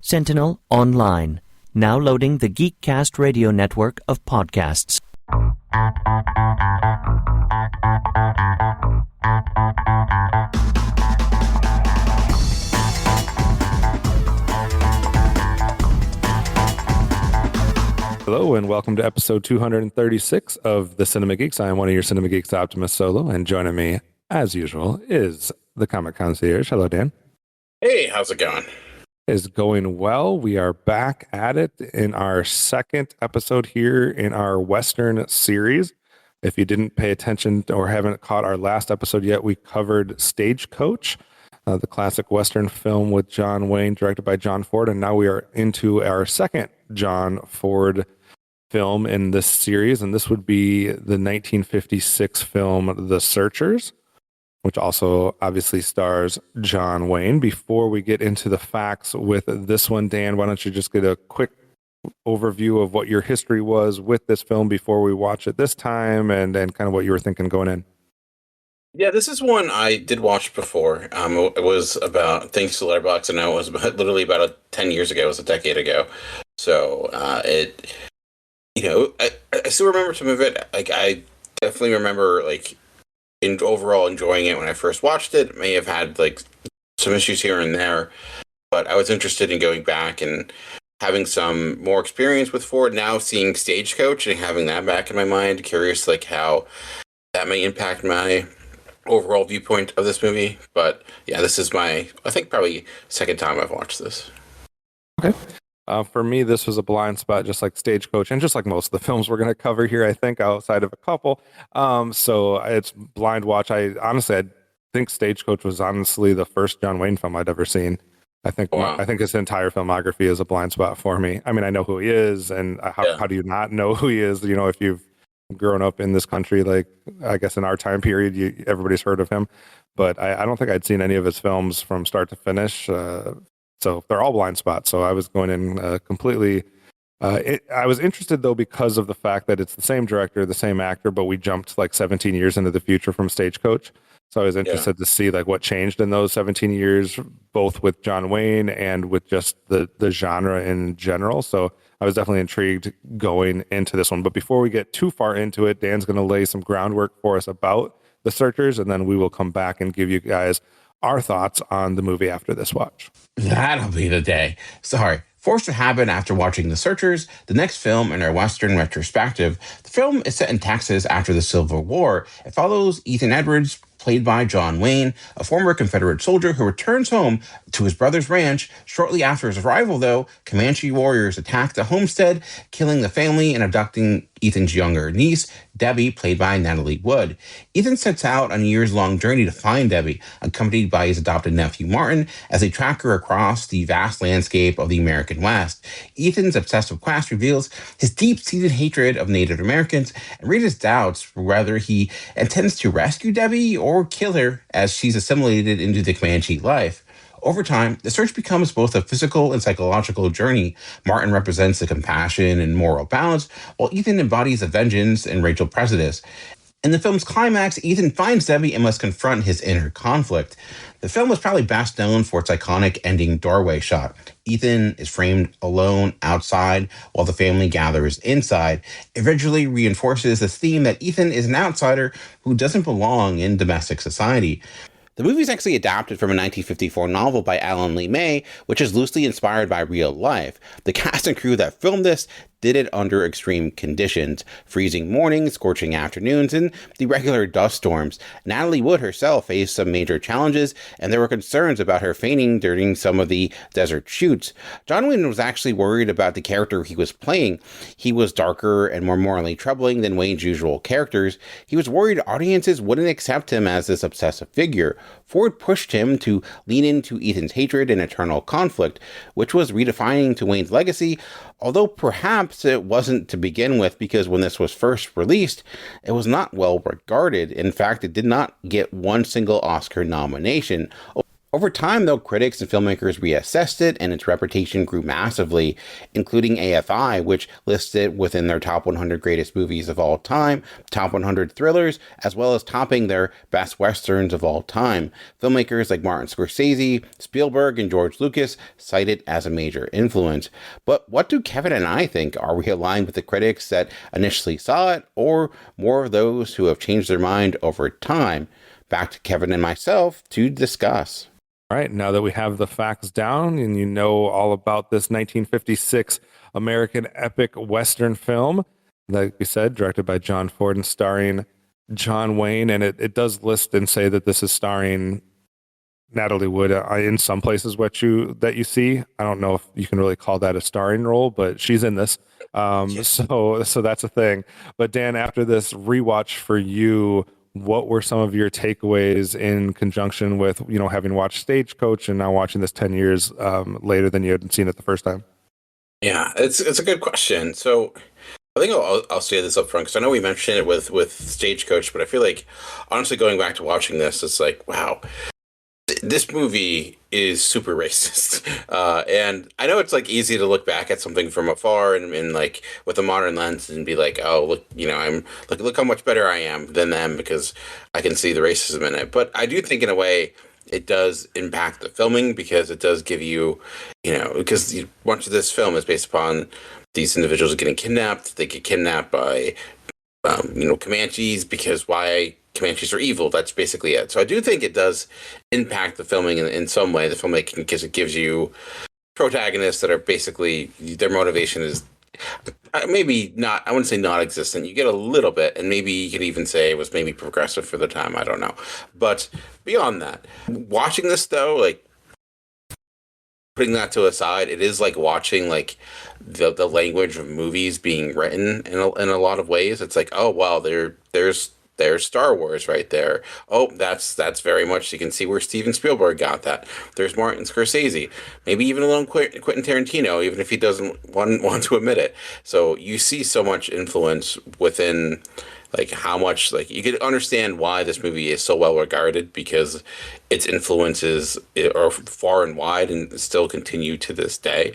Sentinel Online, now loading the Geekcast radio network of podcasts. Hello and welcome to episode 236 of the Cinema Geeks. I am one of your Cinema Geeks, Optimus Solo, and joining me, as usual, is the Comic Concierge. Hello, Dan. Hey, how's it going? It's going well. We are back at it in our second episode here in our Western series. If you didn't pay attention or haven't caught our last episode yet, we covered Stagecoach, the classic Western film with John Wayne, directed by John Ford, and now we are into our second John Ford film in this series, and this would be the 1956 film The Searchers, which also obviously stars John Wayne. Before we get into the facts with this one, Dan, why don't you just get a quick overview of what your history was with this film before we watch it this time, and kind of what you were thinking going in. Yeah, this is one I did watch before. It was about, thanks to Letterboxd, I know it was literally about 10 years ago. It was a decade ago. So I still remember some of it. Like, I definitely remember, like, overall enjoying it when I first watched it. It may have had, like, some issues here and there, but I was interested in going back and having some more experience with Ford. Now seeing Stagecoach and having that back in my mind, curious, like, how that may impact my overall viewpoint of this movie. But yeah, this is my, I think, probably second time I've watched this. Okay. For me, this was a blind spot, just like Stagecoach, and just like most of the films we're going to cover here, I think, outside of a couple. So it's blind watch. I think Stagecoach was honestly the first John Wayne film I'd ever seen. I think his entire filmography is a blind spot for me. I mean, I know who he is, and how do you not know who he is? You know, if you've grown up in this country, like I guess in our time period, everybody's heard of him. But I don't think I'd seen any of his films from start to finish. So they're all blind spots. So I was going in completely. I was interested, though, because of the fact that it's the same director, the same actor, but we jumped like 17 years into the future from Stagecoach. So I was interested to see like what changed in those 17 years, both with John Wayne and with just the genre in general. So I was definitely intrigued going into this one. But before we get too far into it, Dan's going to lay some groundwork for us about The Searchers, and then we will come back and give you guys our thoughts on the movie after this watch. That'll be the day. Sorry. Forced to habit after watching The Searchers, the next film in our Western retrospective. The film is set in Texas after the Civil War. It follows Ethan Edwards, played by John Wayne, a former Confederate soldier who returns home to his brother's ranch. Shortly after his arrival, though, Comanche warriors attack the homestead, killing the family and abducting Ethan's younger niece, Debbie, played by Natalie Wood. Ethan sets out on a years-long journey to find Debbie, accompanied by his adopted nephew Martin, as they track her across the vast landscape of the American West. Ethan's obsessive quest reveals his deep-seated hatred of Native Americans and raises doubts whether he intends to rescue Debbie or kill her as she's assimilated into the Comanche life. Over time, the search becomes both a physical and psychological journey. Martin represents the compassion and moral balance, while Ethan embodies the vengeance and racial prejudice. In the film's climax, Ethan finds Debbie and must confront his inner conflict. The film is probably best known for its iconic ending doorway shot. Ethan is framed alone outside while the family gathers inside. It visually reinforces the theme that Ethan is an outsider who doesn't belong in domestic society. The movie is actually adapted from a 1954 novel by Alan Lee May, which is loosely inspired by real life. The cast and crew that filmed this did it under extreme conditions: freezing mornings, scorching afternoons, and the regular dust storms. Natalie Wood herself faced some major challenges, and there were concerns about her fainting during some of the desert shoots. John Wayne was actually worried about the character he was playing. He was darker and more morally troubling than Wayne's usual characters. He was worried audiences wouldn't accept him as this obsessive figure. Ford pushed him to lean into Ethan's hatred and eternal conflict, which was redefining to Wayne's legacy, although perhaps it wasn't to begin with, because when this was first released, it was not well regarded. In fact, it did not get one single Oscar nomination. Over time, though, critics and filmmakers reassessed it, and its reputation grew massively, including AFI, which lists it within their top 100 greatest movies of all time, top 100 thrillers, as well as topping their best westerns of all time. Filmmakers like Martin Scorsese, Spielberg, and George Lucas cite it as a major influence. But what do Kevin and I think? Are we aligned with the critics that initially saw it, or more of those who have changed their mind over time? Back to Kevin and myself to discuss. All right, now that we have the facts down and you know all about this 1956 American epic Western film, like we said, directed by John Ford and starring John Wayne, and it does list and say that this is starring Natalie Wood in some places that you see. I don't know if you can really call that a starring role, but she's in this. So that's a thing. But Dan, after this rewatch for you, what were some of your takeaways in conjunction with, having watched Stagecoach and now watching this 10 years later than you had seen it the first time? Yeah, it's a good question. So I think I'll say this up front because I know we mentioned it with Stagecoach, but I feel like honestly going back to watching this, it's like, wow, this movie is super racist. And I know it's like easy to look back at something from afar and like with a modern lens and be like, oh, look, look how much better I am than them because I can see the racism in it. But I do think in a way it does impact the filming because it does give you, because much of this film is based upon these individuals getting kidnapped. They get kidnapped by, Comanches because why Comanches are evil. That's basically it. So I do think it does impact the filming in some way, the filmmaking, because it gives you protagonists that are basically, their motivation is maybe not, I wouldn't say not existent. You get a little bit, and maybe you could even say it was maybe progressive for the time. I don't know. But beyond that, watching this though, like, putting that to aside, it is like watching like the language of movies being written in a lot of ways. It's like, oh wow, there's Star Wars right there. Oh, that's very much, you can see where Steven Spielberg got that. There's Martin Scorsese, maybe even a little Quentin Tarantino, even if he doesn't want to admit it. So you see so much influence within, like how much, like you could understand why this movie is so well regarded because its influences are far and wide and still continue to this day.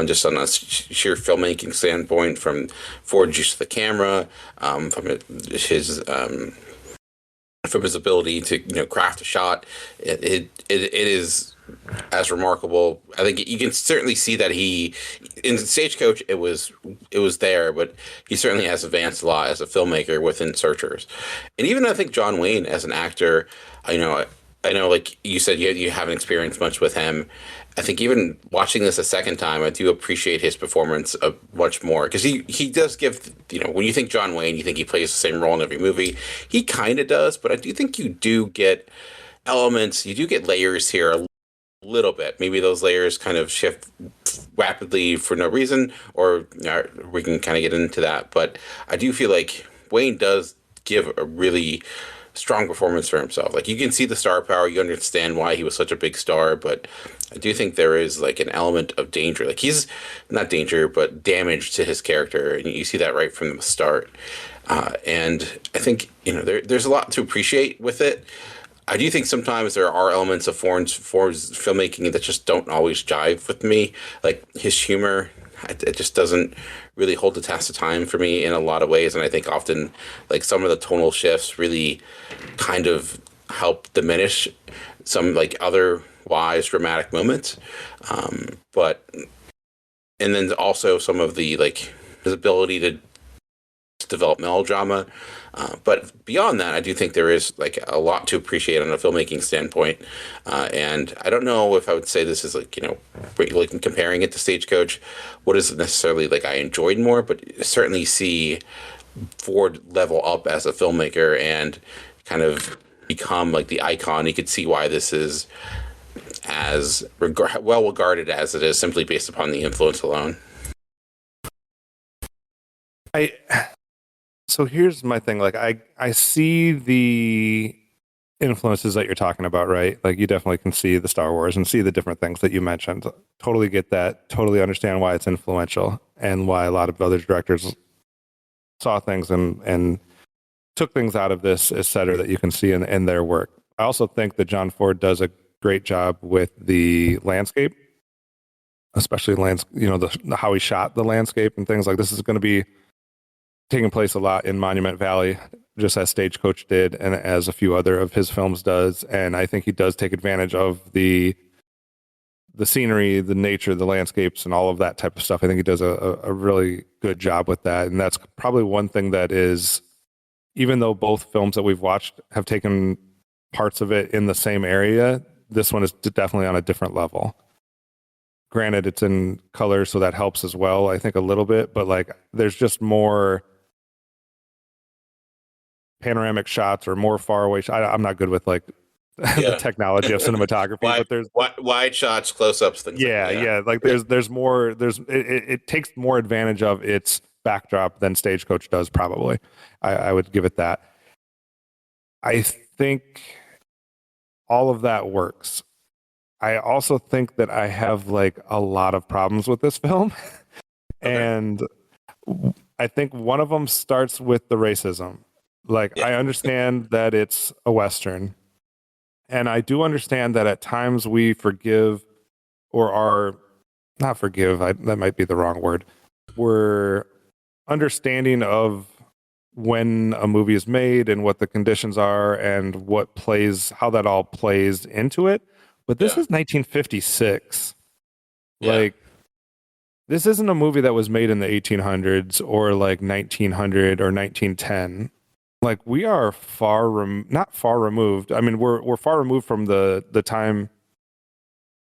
Just on a sheer filmmaking standpoint, from Ford's use of the camera, from his ability to craft a shot, it is as remarkable. I think you can certainly see that he, in Stagecoach, it was there, but he certainly has advanced a lot as a filmmaker within Searchers, and even I think John Wayne as an actor. I know, like you said, you haven't experienced much with him. I think even watching this a second time, I do appreciate his performance much more because he does give, when you think John Wayne, you think he plays the same role in every movie. He kind of does, but I do think you do get elements, you do get layers here a little bit. Maybe those layers kind of shift rapidly for no reason, or we can kind of get into that. But I do feel like Wayne does give a really strong performance for himself. Like you can see the star power, you understand why he was such a big star, but I do think there is like an element of danger. Like he's not danger, but damage to his character, and you see that right from the start. And I think there's a lot to appreciate with it. I do think sometimes there are elements of Ford's filmmaking that just don't always jive with me. Like his humor, it just doesn't really hold the test of time for me in a lot of ways. And I think often like some of the tonal shifts really kind of help diminish some like otherwise dramatic moments. And then also some of the like his ability to develop melodrama. But beyond that, I do think there is like a lot to appreciate on a filmmaking standpoint. And I don't know if I would say this is like, like comparing it to Stagecoach, what is necessarily like I enjoyed more, but certainly see Ford level up as a filmmaker and kind of become like the icon. You could see why this is as well regarded as it is simply based upon the influence alone. So here's my thing. Like I see the influences that you're talking about, right? Like you definitely can see the Star Wars and see the different things that you mentioned. Totally get that. Totally understand why it's influential and why a lot of other directors saw things and took things out of this, et cetera, that you can see in their work. I also think that John Ford does a great job with the landscape, especially how he shot the landscape and things like this is going to be taking place a lot in Monument Valley, just as Stagecoach did, and as a few other of his films does. And I think he does take advantage of the scenery, the nature, the landscapes, and all of that type of stuff. I think he does a really good job with that. And that's probably one thing that is, even though both films that we've watched have taken parts of it in the same area, this one is definitely on a different level. Granted, it's in color, so that helps as well, I think, a little bit, but like there's just more panoramic shots or more far away shots. I'm not good with like the technology of cinematography, but there's wide shots, close-ups, things. Like there's more. It takes more advantage of its backdrop than Stagecoach does. Probably, I would give it that. I think all of that works. I also think that I have like a lot of problems with this film, and I think one of them starts with the racism. Like I understand that it's a Western. And I do understand that at times we forgive or are not forgive, that might be the wrong word. We're understanding of when a movie is made and what the conditions are and how that all plays into it. But this is 1956. Yeah. Like, this isn't a movie that was made in the 1800s or like 1900 or 1910. Like we are not far removed. I mean, we're far removed from the time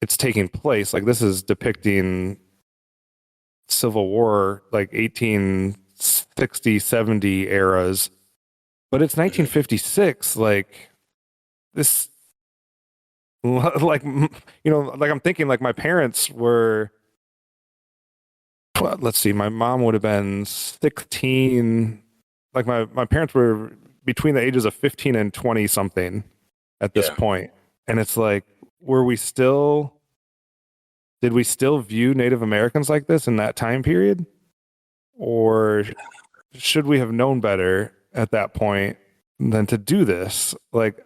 it's taking place. Like this is depicting Civil War, like 1860, 70 eras, but it's 1956. Like this, like, like I'm thinking like my parents were, let's see, my mom would have been 16. Like my parents were between the ages of 15 and 20 something at this point. And it's like, did we still view Native Americans like this in that time period? Or should we have known better at that point than to do this? Like,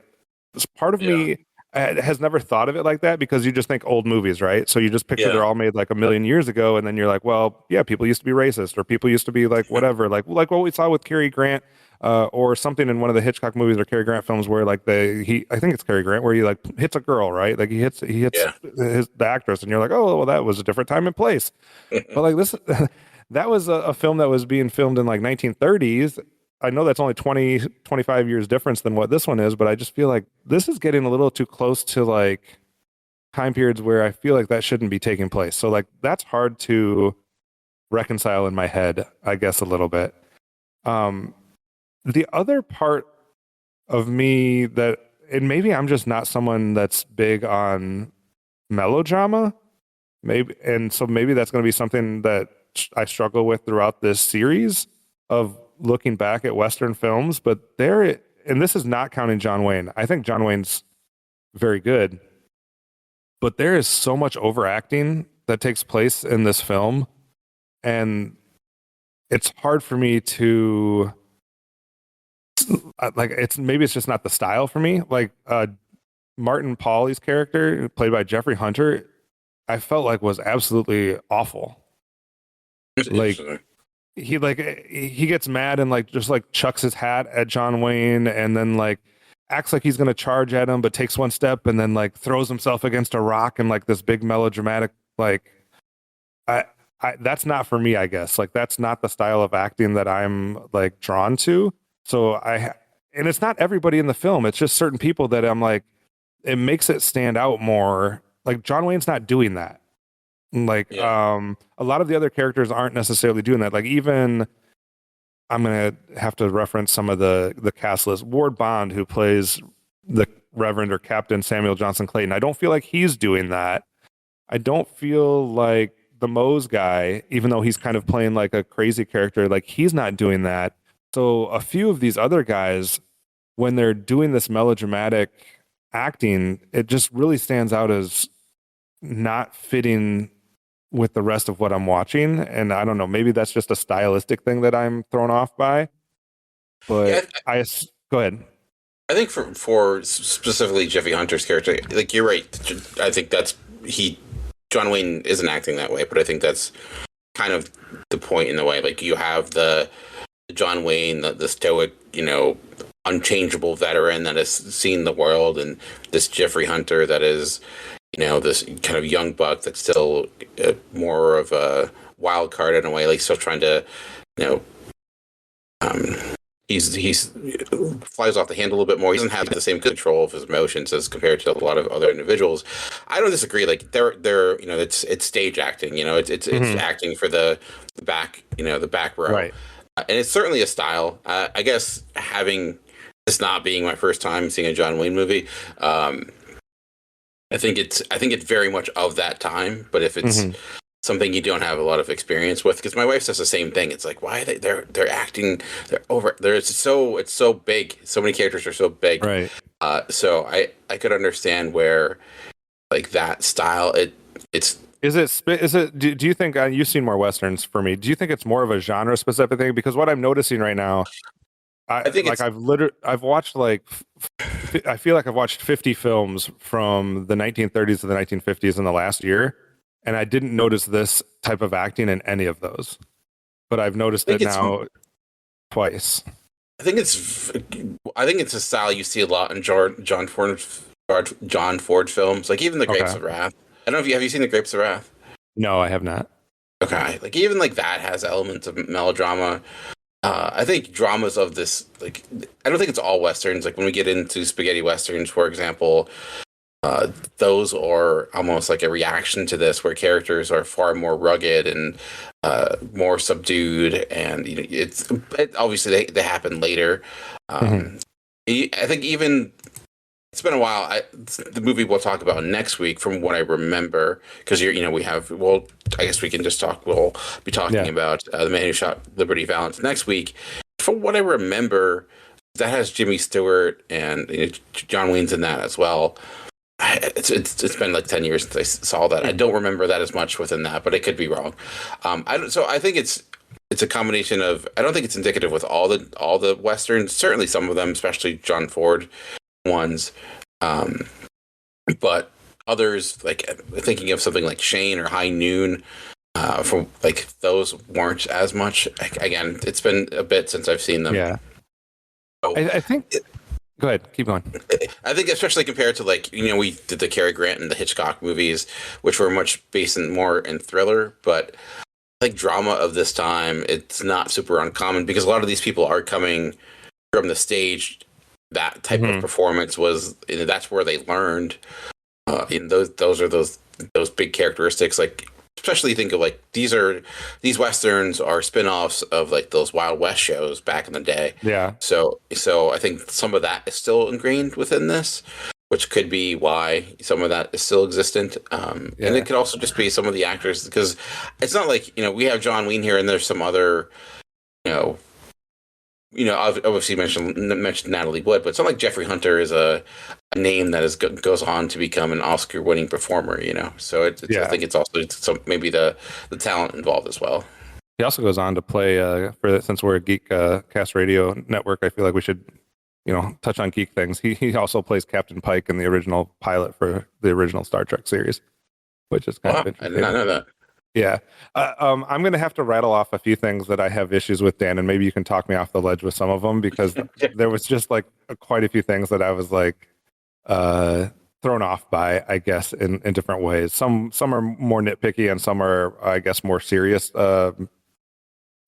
this part of me has never thought of it like that because you just think old movies, right? So you just picture they're all made like a million years ago, and then you're like, well, yeah, people used to be racist, or people used to be like whatever, like what we saw with Cary Grant, or something in one of the Hitchcock movies or Cary Grant films where like I think it's Cary Grant where he like hits a girl, right? Like he hits the actress, and you're like, oh, well, that was a different time and place. But like this, that was a film that was being filmed in like 1930s. I know that's only 25 years difference than what this one is, but I just feel like this is getting a little too close to like time periods where I feel like that shouldn't be taking place. So like that's hard to reconcile in my head, I guess, a little bit. The other part of me that, and maybe I'm just not someone that's big on melodrama, so maybe that's going to be something that I struggle with throughout this series of looking back at Western films, but and this is not counting John Wayne. I think John Wayne's very good, but there is so much overacting that takes place in this film, and it's hard for me to like. Maybe it's just not the style for me. Like Martin Pauly's character, played by Jeffrey Hunter, I felt like was absolutely awful. Like he gets mad and like just like chucks his hat at John Wayne and then like acts like he's gonna charge at him but takes one step and then like throws himself against a rock and like this big melodramatic like I that's not for me, I guess. Like that's not the style of acting that I'm like drawn to. So and it's not everybody in the film, it's just certain people that I'm like, it makes it stand out more. Like John Wayne's not doing that. Like a lot of the other characters aren't necessarily doing that. Like even I'm gonna have to reference some of the cast list. Ward Bond, who plays the Reverend or Captain Samuel Johnson Clayton, I don't feel like he's doing that. I don't feel like the Mose guy, even though he's kind of playing like a crazy character, like he's not doing that. So a few of these other guys, when they're doing this melodramatic acting, it just really stands out as not fitting with the rest of what I'm watching. And I don't know, maybe that's just a stylistic thing that I'm thrown off by. But go ahead. I think for specifically Jeffrey Hunter's character, like you're right. I think John Wayne isn't acting that way, but I think that's kind of the point in the way. Like you have the John Wayne, the stoic, unchangeable veteran that has seen the world, and this Jeffrey Hunter that is, this kind of young buck that's still more of a wild card in a way, like still trying to, you know, um, he's flies off the handle a little bit more. He doesn't have the same control of his emotions as compared to a lot of other individuals. I don't disagree. Like they're it's stage acting. It's acting for the back the back row, Right. And it's certainly a style. I guess having this not being my first time seeing a John Wayne movie, I think it's very much of that time. But if it's something you don't have a lot of experience with, because my wife says the same thing. It's like, why are they're acting, it's so big. So many characters are so big. Right. So I could understand where like that style it's. Is it? Do you think you've seen more westerns for me? Do you think it's more of a genre specific thing? Because what I'm noticing right now, I think like I've watched like I feel like I've watched 50 films from the 1930s to the 1950s in the last year, and I didn't notice this type of acting in any of those. But I've noticed it now twice. I think it's a style you see a lot in John Ford films, like even the Grapes of Wrath. I don't know if have you seen the Grapes of Wrath? No, I have not. Okay, like even like that has elements of melodrama. I think dramas of this, like, I don't think it's all westerns. Like when we get into spaghetti westerns, for example, those are almost like a reaction to this, where characters are far more rugged and more subdued, and obviously they happen later. I think even. It's been a while. The movie we'll talk about next week, from what I remember, because I guess we can just talk. We'll be talking about The Man Who Shot Liberty Valance next week. From what I remember, that has Jimmy Stewart and John Wayne's in that as well. It's been like 10 years since I saw that. I don't remember that as much within that, but I could be wrong. So I think it's a combination of. I don't think it's indicative with all the westerns. Certainly some of them, especially John Ford ones, but others, like thinking of something like Shane or High Noon, from like those weren't as much. Again, it's been a bit since I've seen them. Yeah, so, I think. Go ahead, keep going. I think especially compared to like we did the Cary Grant and the Hitchcock movies, which were much based more in thriller, but like drama of this time, it's not super uncommon because a lot of these people are coming from the stage. That type of performance was that's where they learned. Those are those big characteristics. Like especially think of like these westerns are spin-offs of like those Wild West shows back in the day. Yeah. So I think some of that is still ingrained within this, which could be why some of that is still existent. And it could also just be some of the actors, because it's not like we have John Wayne here and there's some other obviously mentioned Natalie Wood, but it's not like Jeffrey Hunter is a name that goes on to become an Oscar-winning performer. So I think it's also maybe the talent involved as well. He also goes on to play since we're a Geek Cast Radio network, I feel like we should touch on geek things. He also plays Captain Pike in the original pilot for the original Star Trek series, which is kind of interesting. I did not know that. Yeah. I'm going to have to rattle off a few things that I have issues with, Dan, and maybe you can talk me off the ledge with some of them, because there was just like quite a few things that I was like thrown off by, I guess, in different ways. Some are more nitpicky and some are, I guess, more serious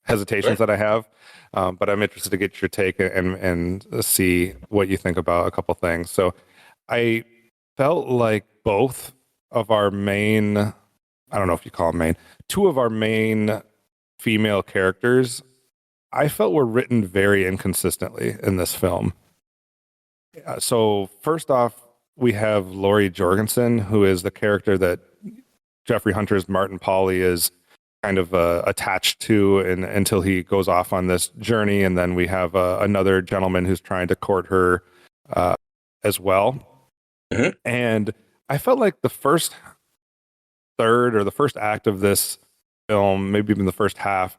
hesitations that I have. But I'm interested to get your take and see what you think about a couple things. So I felt like both of our main... I don't know if you call them main. Two of our main female characters, I felt were written very inconsistently in this film. So first off, we have Laurie Jorgensen, who is the character that Jeffrey Hunter's Martin Pauly is kind of attached to until he goes off on this journey. And then we have another gentleman who's trying to court her as well. And I felt like the first third or the first act of this film, maybe even the first half,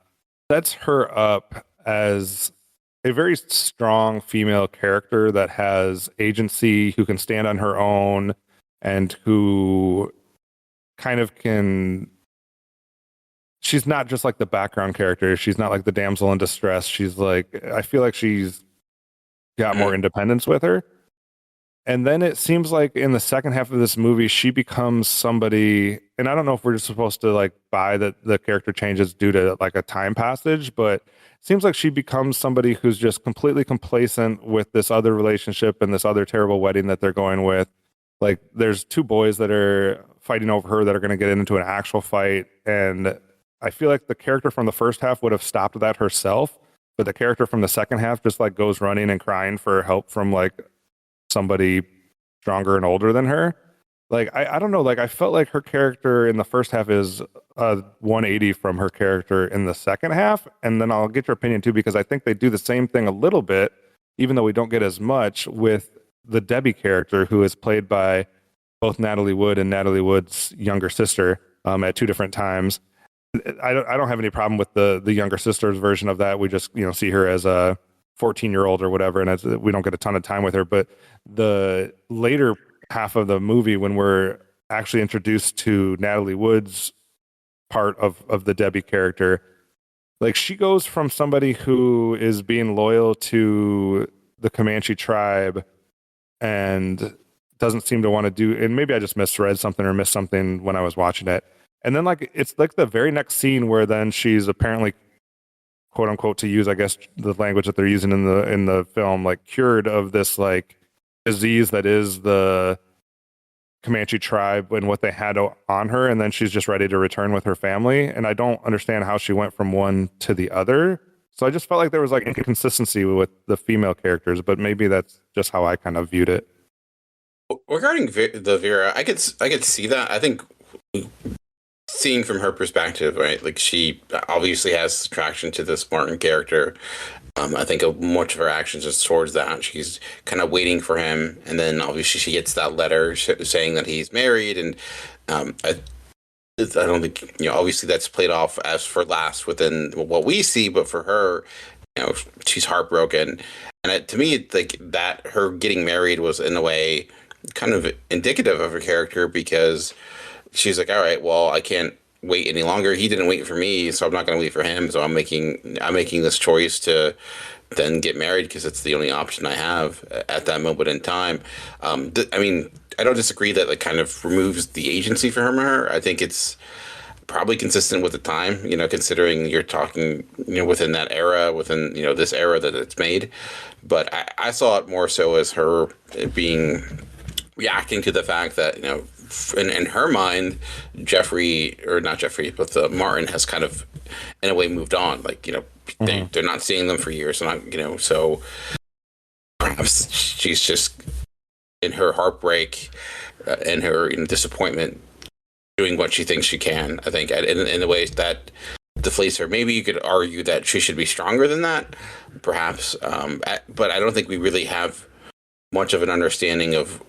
sets her up as a very strong female character that has agency, who can stand on her own, and who kind of can. She's not just like the background character. She's not like the damsel in distress. She's like, I feel like she's got more independence with her. And then it seems like in the second half of this movie, she becomes somebody, and I don't know if we're just supposed to like buy that the character changes due to like a time passage, but it seems like she becomes somebody who's just completely complacent with this other relationship and this other terrible wedding that they're going with. Like there's two boys that are fighting over her that are going to get into an actual fight. And I feel like the character from the first half would have stopped that herself, but the character from the second half just like goes running and crying for help from like somebody stronger and older than her. Like I don't know, like I felt like her character in the first half is a 180 from her character in the second half. And then I'll get your opinion too, because I think they do the same thing a little bit, even though we don't get as much, with the Debbie character, who is played by both Natalie Wood and Natalie Wood's younger sister at two different times. I don't have any problem with the younger sister's version of that. We just see her as a 14-year-old or whatever, and we don't get a ton of time with her. But the later half of the movie, when we're actually introduced to Natalie Wood's part of the Debbie character, like she goes from somebody who is being loyal to the Comanche tribe and doesn't seem to want to do, and maybe I just misread something or missed something when I was watching it. And then like it's like the very next scene where then she's apparently, quote unquote, to use I guess the language that they're using in the film, like cured of this like disease that is the Comanche tribe and what they had on her, and then she's just ready to return with her family. And I don't understand how she went from one to the other. So I just felt like there was like inconsistency with the female characters, but maybe that's just how I kind of viewed it. Regarding the Vera, I could see that. I think seeing from her perspective, right? Like she obviously has attraction to this Martin character. I think much of her actions is towards that. She's kind of waiting for him, and then obviously she gets that letter saying that he's married, and I don't think obviously that's played off as for last within what we see, but for her, she's heartbroken, and to me, like that her getting married was in a way kind of indicative of her character, because she's like, all right, well, I can't wait any longer. He didn't wait for me, so I'm not going to wait for him. So I'm making this choice to then get married because it's the only option I have at that moment in time. I mean, I don't disagree that it kind of removes the agency from her. I think it's probably consistent with the time, considering you're talking, within that era, within, this era that it's made. But I saw it more so as her reacting to the fact that, in her mind, Martin has kind of, in a way, moved on. Like, they're not seeing them for years. And, so perhaps she's just in her heartbreak and her disappointment doing what she thinks she can, I think, in a way that deflates her. Maybe you could argue that she should be stronger than that, perhaps. But I don't think we really have much of an understanding of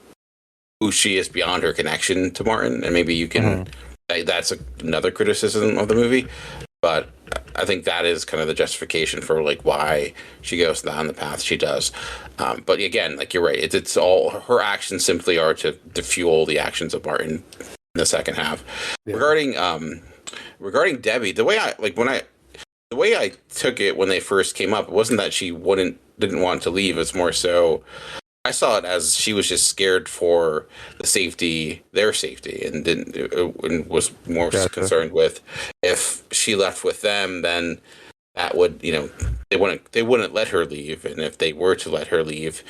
who she is beyond her connection to Martin. And maybe you can, that's another criticism of the movie. But I think that is kind of the justification for like why she goes down the path she does. But again, like you're right, it's all her actions simply are to fuel the actions of Martin in the second half. Yeah. Regarding Debbie, the way I took it when they first came up, it wasn't that she didn't want to leave. It's more so I saw it as she was just scared for their safety, and was more concerned with if she left with them, then that would, they wouldn't let her leave, and if they were to let her leave,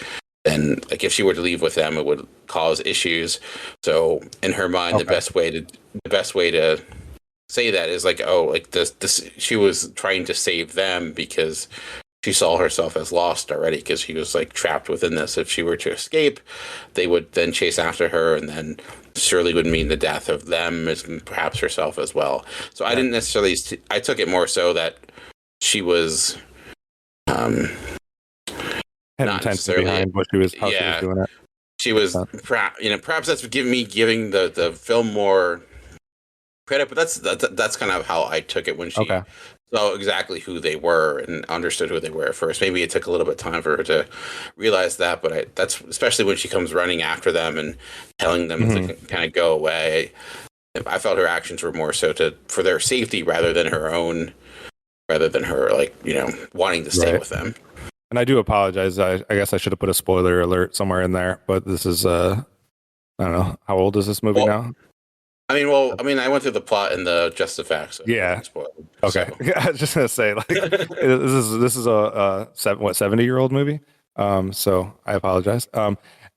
then like if she were to leave with them, it would cause issues. So in her mind, the best way to say that is like, oh, like this she was trying to save them because she saw herself as lost already, because she was like trapped within this. If she were to escape, they would then chase after her, and then surely would mean the death of them, as perhaps herself as well. So I didn't necessarily. I took it more so that she was had intention behind what she was, how she was doing it. She was, perhaps that's giving the film more credit, but that's kind of how I took it when she Okay. saw exactly who they were and understood who they were at first. Maybe it took a little bit of time for her to realize that, but that's especially when she comes running after them and telling them to kind of go away. I felt her actions were more so for their safety rather than her own, rather than her wanting to stay with them. And I do apologize. I guess I should have put a spoiler alert somewhere in there, but this is I don't know, how old is this movie now? I went through the plot and the just effects. So yeah. Spoiled, okay. So. Yeah, I was just gonna say, like, this is a 70-year-old movie. So I apologize.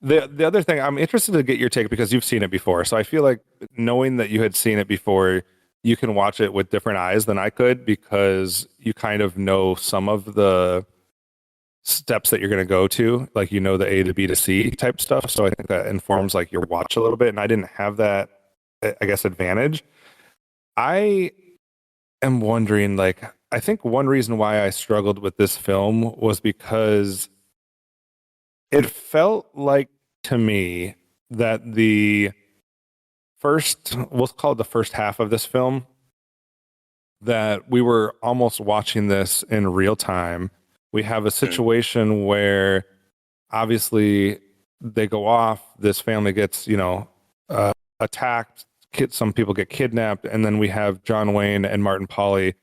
The other thing, I'm interested to get your take because you've seen it before. So I feel like knowing that you had seen it before, you can watch it with different eyes than I could because you kind of know some of the steps that you're going to go to, like, you know, the A to B to C type stuff. So I think that informs like your watch a little bit. And I didn't have that, I guess, advantage. I am wondering, like, I think one reason why I struggled with this film was because it felt like to me that the first, we'll call it the first half of this film, that we were almost watching this in real time. We have a situation where obviously they go off, this family gets, attacked, some people get kidnapped, and then we have John Wayne and Martin Pauly.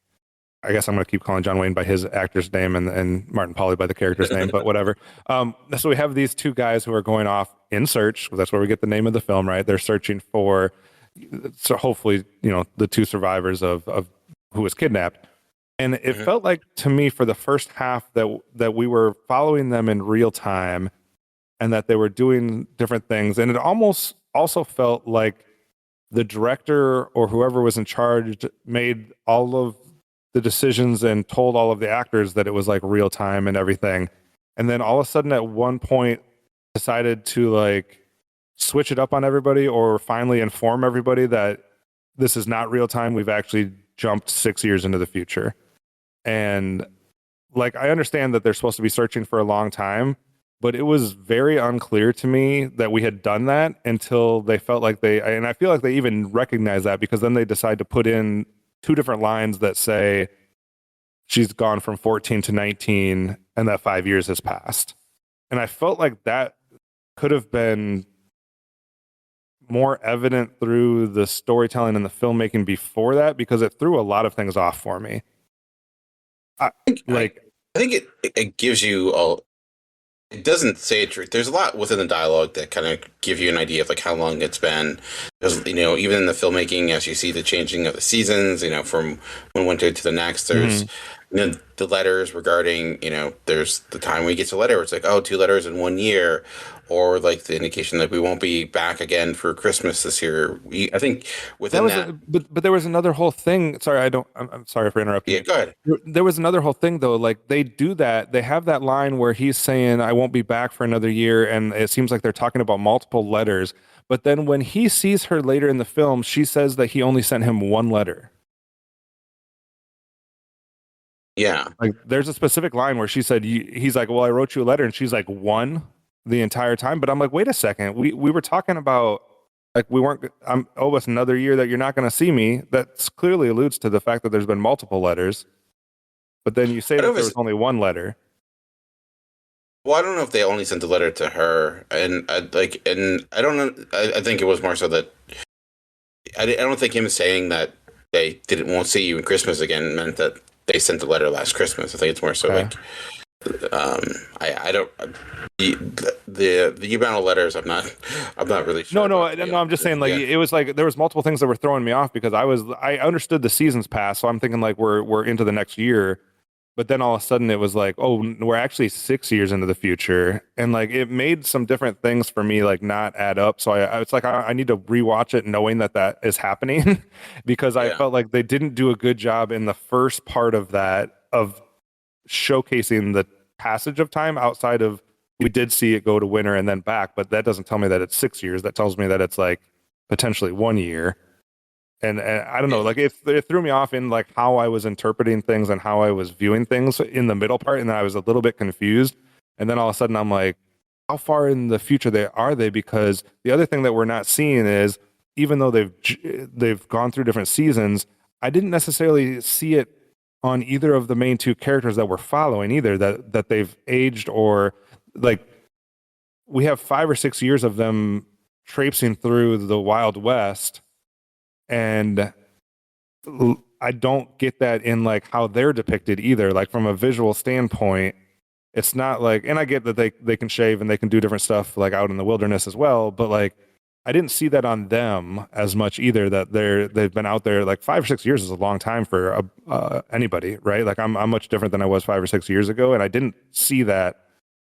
I guess I'm going to keep calling John Wayne by his actor's name and Martin Pauly by the character's name, but whatever. So we have these two guys who are going off in search. That's where we get the name of the film, right? They're searching for, so hopefully, the two survivors of who was kidnapped. And it felt like to me for the first half that we were following them in real time and that they were doing different things. And it almost also felt like the director or whoever was in charge made all of the decisions and told all of the actors that it was like real time and everything. And then all of a sudden at one point decided to like switch it up on everybody or finally inform everybody that this is not real time. We've actually jumped 6 years into the future. And like, I understand that they're supposed to be searching for a long time, but it was very unclear to me that we had done that until they felt like and I feel like they even recognize that because then they decide to put in two different lines that say she's gone from 14 to 19 and that 5 years has passed. And I felt like that could have been more evident through the storytelling and the filmmaking before that because it threw a lot of things off for me. I think it gives you it doesn't say it. There's a lot within the dialogue that kind of give you an idea of like how long it's been. Because even in the filmmaking, as you see the changing of the seasons, from one winter to the next, there's the letters regarding there's the time we get to letter where it's like 2 letters in 1 year, or like the indication that we won't be back again for Christmas this year. I think within that, but there was another whole thing. Sorry, I'm sorry for interrupting. Yeah, go ahead. There was another whole thing though. Like they do that. They have that line where he's saying, "I won't be back for another year," and it seems like they're talking about multiple letters. But then when he sees her later in the film, she says that he only sent him one letter. Yeah. Like there's a specific line where she said, he's like, "Well, I wrote you a letter," and she's like, "One." The entire time. But I'm like, wait a second, we were talking about like we weren't it's another year that you're not going to see me. That clearly alludes to the fact that there's been multiple letters, but then you say that there was only one letter. Well, I don't know if they only sent the letter to her, and I don't know. I think it was more so that I don't think him saying that they won't see you in Christmas again meant that they sent the letter last Christmas. I think it's more so like I don't the amount of letters I'm not really sure. No, I'm just saying like it was like there was multiple things that were throwing me off because I understood the seasons passed, so I'm thinking like we're into the next year, but then all of a sudden it was like, oh, we're actually 6 years into the future, and like it made some different things for me like not add up. So it's like I need to rewatch it knowing that is happening because I felt like they didn't do a good job in the first part of that of showcasing the passage of time outside of we did see it go to winter and then back, but that doesn't tell me that it's 6 years. That tells me that it's like potentially 1 year. And I don't know, like it threw me off in like how I was interpreting things and how I was viewing things in the middle part. And then I was a little bit confused. And then all of a sudden I'm like, how far in the future are they? Because the other thing that we're not seeing is even though they've gone through different seasons, I didn't necessarily see it on either of the main two characters that we're following either, that they've aged, or like we have 5 or 6 years of them traipsing through the Wild West, and I don't get that in like how they're depicted either. Like from a visual standpoint, it's not like, and I get that they can shave and they can do different stuff like out in the wilderness as well, but like I didn't see that on them as much either. That they've been out there like 5 or 6 years is a long time for anybody, right? Like I'm much different than I was 5 or 6 years ago, and I didn't see that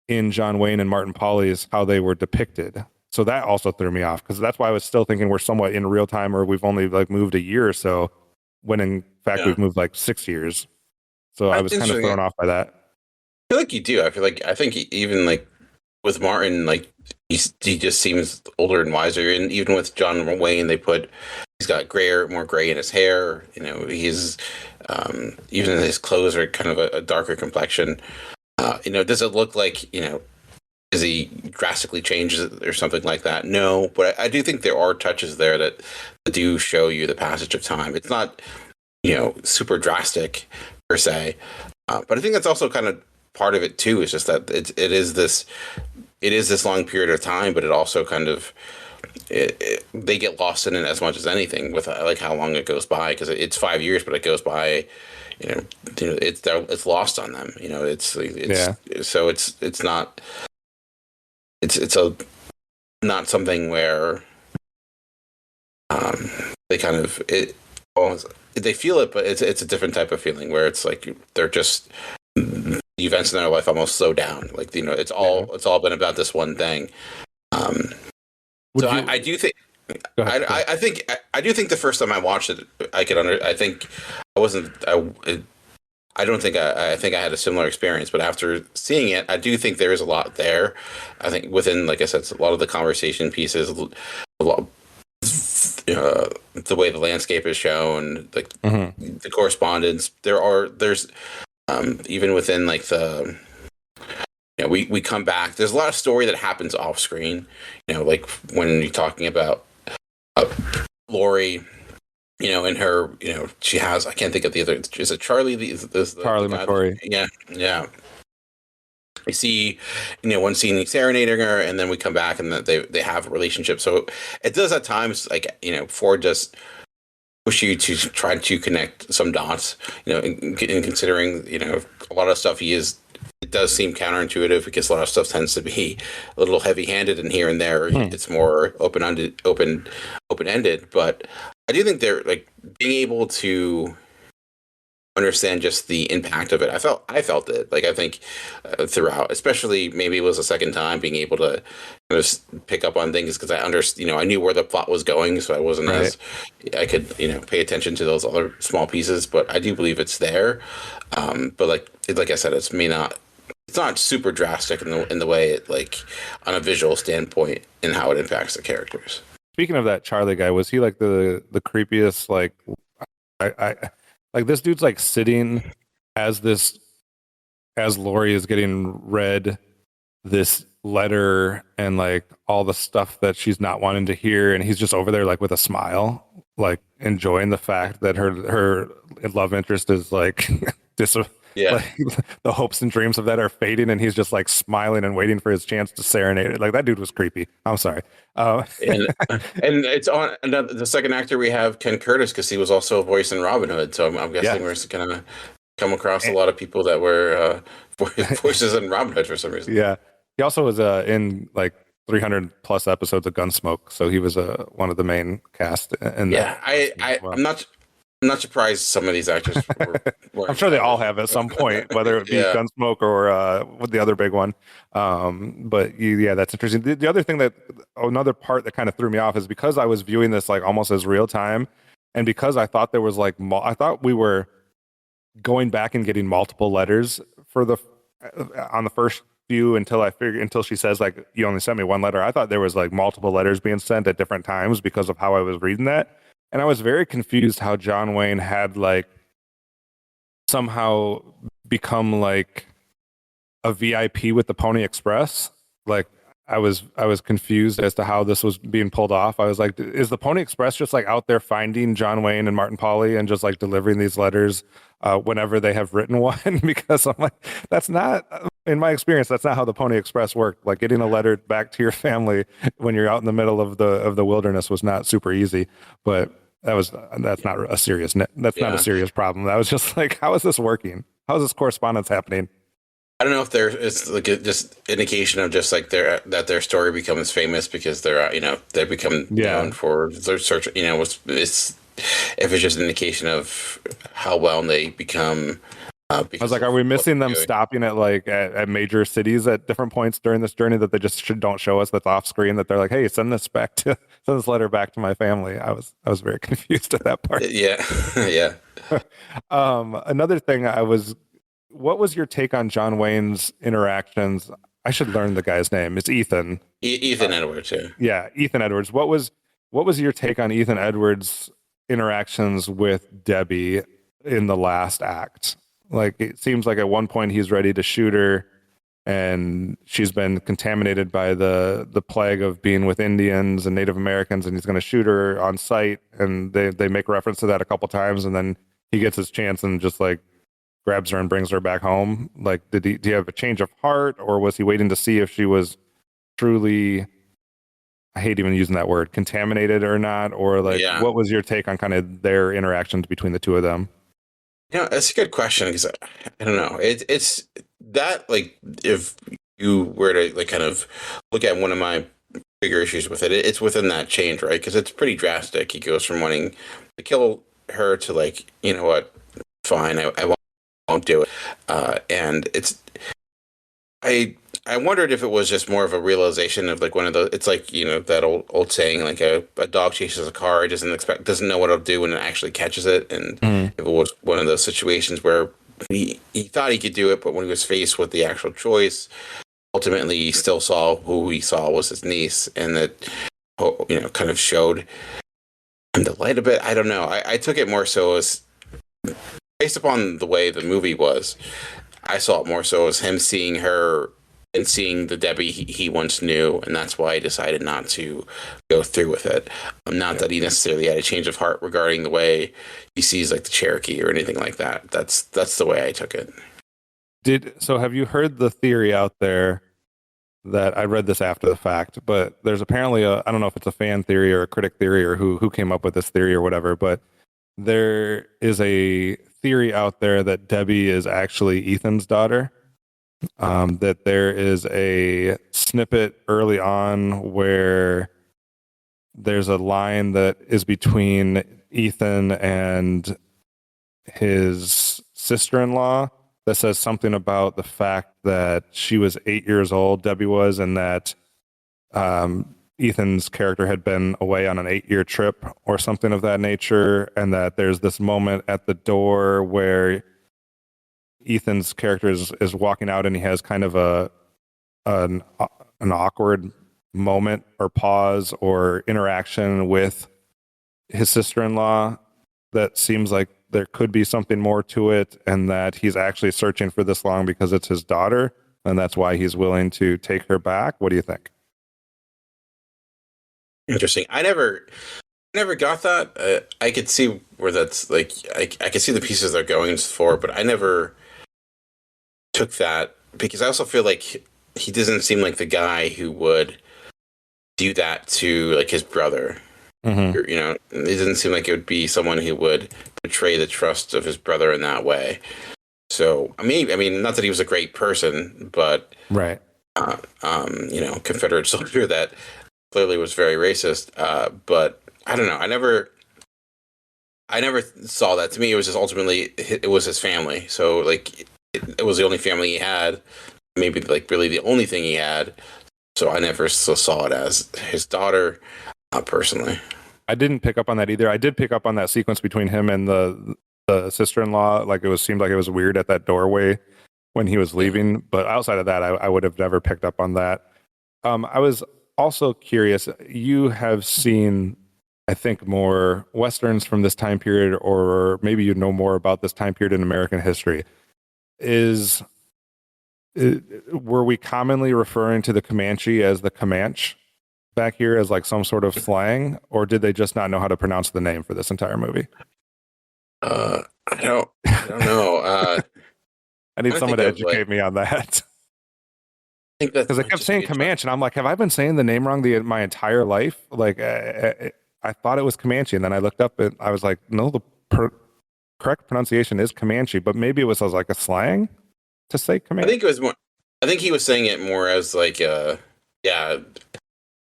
in John Wayne and Martin Pauly's how they were depicted. So that also threw me off, because that's why I was still thinking we're somewhat in real time, or we've only like moved a year or so, when in fact we've moved like 6 years. So I was kind of thrown off by that. I feel like you do. I think even like with Martin, like he just seems older and wiser, and even with John Wayne, he's got more gray in his hair. You know, he's even his clothes are kind of a darker complexion. You know, does it look like, you know, is he drastically changed or something like that? No, but I do think there are touches there that do show you the passage of time. It's not, you know, super drastic per se, but I think that's also kind of part of it too. Is just that it is this long period of time, but it also kind of they get lost in it as much as anything with like how long it goes by, because it's 5 years, but it goes by. You know, it's lost on them. You know, so it's not. It's not something where they kind of they feel it, but it's a different type of feeling where it's like they're just the events in their life almost slow down. Like, you know, it's all been about this one thing. I do think. I do think the first time I watched it, I think I wasn't. I don't think I think I had a similar experience, but after seeing it, I do think there is a lot there. I think within, like I said, a lot of the conversation pieces, a lot, the way the landscape is shown, like the correspondence. There's even within like the. You know, we come back. There's a lot of story that happens off screen. You know, like when you're talking about Lori. You know, in her, you know, she has, I can't think of the other, is it Charlie? Charlie McCory. Yeah. We see, you know, one scene serenading her, and then we come back and they have a relationship. So it does at times, like, you know, Ford just push you to try to connect some dots, you know, in considering, you know, a lot of stuff it does seem counterintuitive, because a lot of stuff tends to be a little heavy-handed, and here and there it's more open-ended. But I do think they're like being able to understand just the impact of it. I felt it. Like I think throughout, especially maybe it was a second time, being able to kind of pick up on things, because I knew where the plot was going, so I wasn't as I could, you know, pay attention to those other small pieces. But I do believe it's there. But like I said, it's not super drastic in the way it, like, on a visual standpoint, and how it impacts the characters. Speaking of that Charlie guy, was he like the creepiest? Like, I like this dude's like sitting as Lori is getting read this letter and like all the stuff that she's not wanting to hear, and he's just over there like with a smile, like enjoying the fact that her love interest is like like, the hopes and dreams of that are fading, and he's just like smiling and waiting for his chance to serenade it. Like, that dude was creepy. I'm sorry. And it's on the second actor we have, Ken Curtis, because he was also a voice in Robin Hood. So I'm guessing we're going to come across a lot of people that were voices in Robin Hood for some reason. Yeah, he also was in like 300 plus episodes of Gunsmoke, so he was one of the main cast. I'm not surprised some of these actors were I'm sure they all have at some point, whether it be Gunsmoke or what the other big one. But that's interesting. The other thing another part that kind of threw me off is because I was viewing this like almost as real time, and because I thought there was like I thought we were going back and getting multiple letters on the first few until she says like, you only sent me one letter. I thought there was like multiple letters being sent at different times because of how I was reading that. And I was very confused how John Wayne had like somehow become like a VIP with the Pony Express. Like, I was confused as to how this was being pulled off. I was like, is the Pony Express just like out there finding John Wayne and Martin Pauly and just like delivering these letters whenever they have written one? Because I'm like, that's not, in my experience, that's not how the Pony Express worked. Like getting a letter back to your family when you're out in the middle of the wilderness was not super easy. But that's not a serious that's not a serious problem. That was just like, how is this working? How is this correspondence happening? I don't know if it's like just indication of just like their story becomes famous because they become known for their search. It's if it's just an indication of how well they become. I was like, are we missing them stopping at major cities at different points during this journey that they just don't show us that's off screen, that they're like, hey, send this letter back to my family? I was very confused at that part. Yeah. Yeah. Another thing what was your take on John Wayne's interactions? I should learn the guy's name. It's Ethan. Ethan Edwards, yeah. Yeah, Ethan Edwards. What was your take on Ethan Edwards' interactions with Debbie in the last act? Like, it seems like at one point he's ready to shoot her, and she's been contaminated by the plague of being with Indians and Native Americans, and he's going to shoot her on sight. And they make reference to that a couple times, and then he gets his chance and just like grabs her and brings her back home. Like, do you have a change of heart, or was he waiting to see if she was truly, I hate even using that word, contaminated or not? Or like, what was your take on kind of their interactions between the two of them? That's a good question, because I don't know. It's that, like, if you were to like kind of look at one of my bigger issues with it, it's within that change, right? Because it's pretty drastic. He goes from wanting to kill her to like, you know what, fine, I won't do it. And I wondered if it was just more of a realization of like one of those. It's like, that old saying, like a dog chases a car, it doesn't know what it'll do when it actually catches it. And if it was one of those situations where he thought he could do it, but when he was faced with the actual choice, ultimately he still saw who he saw was his niece, and that kind of showed him the light a bit. I don't know. I took it more so as, based upon the way the movie was, I saw it more so as him seeing her and seeing the Debbie he once knew, and that's why he decided not to go through with it. Not that he necessarily had a change of heart regarding the way he sees like the Cherokee or anything like that. That's the way I took it. So have you heard the theory out there that, I read this after the fact, but there's apparently I don't know if it's a fan theory or a critic theory or who came up with this theory or whatever, but there is a theory out there that Debbie is actually Ethan's daughter. That there is a snippet early on where there's a line that is between Ethan and his sister-in-law that says something about the fact that she was 8 years old, Debbie was, and that Ethan's character had been away on an 8-year trip or something of that nature, and that there's this moment at the door where Ethan's character is walking out, and he has kind of an awkward moment or pause or interaction with his sister-in-law that seems like there could be something more to it, and that he's actually searching for this long because it's his daughter, and that's why he's willing to take her back. What do you think? Interesting. I never got that. I could see where that's like, I could see the pieces they're going for, but I never took that, because I also feel like he doesn't seem like the guy who would do that to like his brother. Mm-hmm. It doesn't seem like it would be someone who would betray the trust of his brother in that way. So I mean, not that he was a great person, but right, Confederate soldier that clearly was very racist. But I don't know. I never saw that. To me, it was just ultimately it was his family. So like, it was the only family he had, maybe like really the only thing he had. So I never saw it as his daughter, personally. I didn't pick up on that either. I did pick up on that sequence between him and the sister-in-law. Like, seemed like it was weird at that doorway when he was leaving. But outside of that, I would have never picked up on that. I was also curious. You have seen, I think, more Westerns from this time period, or maybe you know more about this time period in American history. Is were we commonly referring to the Comanche as the Comanche back here as like some sort of slang, or did they just not know how to pronounce the name for this entire movie? I don't know. I need I someone think to of, like, educate me on that. I think that Because I might kept just saying be a Comanche, and I'm like, have I been saying the name wrong my entire life? Like, I thought it was Comanche, and then I looked up and I was like, no, the correct pronunciation is Comanche, but maybe it was like a slang to say I Comanche. think it was more. I think he was saying it more as like yeah,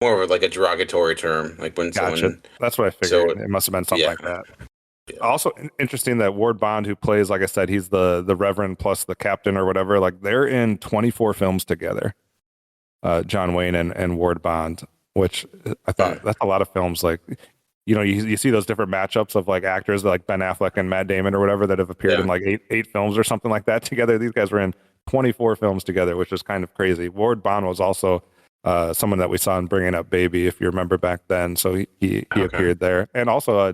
more of like a derogatory term, like when Gotcha. someone. That's what I So figured. It must have been something yeah, like that. yeah, Also interesting that Ward Bond, who plays, like I said, he's the Reverend plus the captain or whatever. Like they're in 24 films together. John Wayne and Ward Bond, which I thought that's a lot of films. Like, you see those different matchups of like actors like Ben Affleck and Matt Damon or whatever that have appeared Yeah. in like eight films or something like that together. These guys were in 24 films together, which is kind of crazy. Ward Bond was also someone that we saw in Bringing Up Baby, if you remember back then. So he Okay. appeared there, and also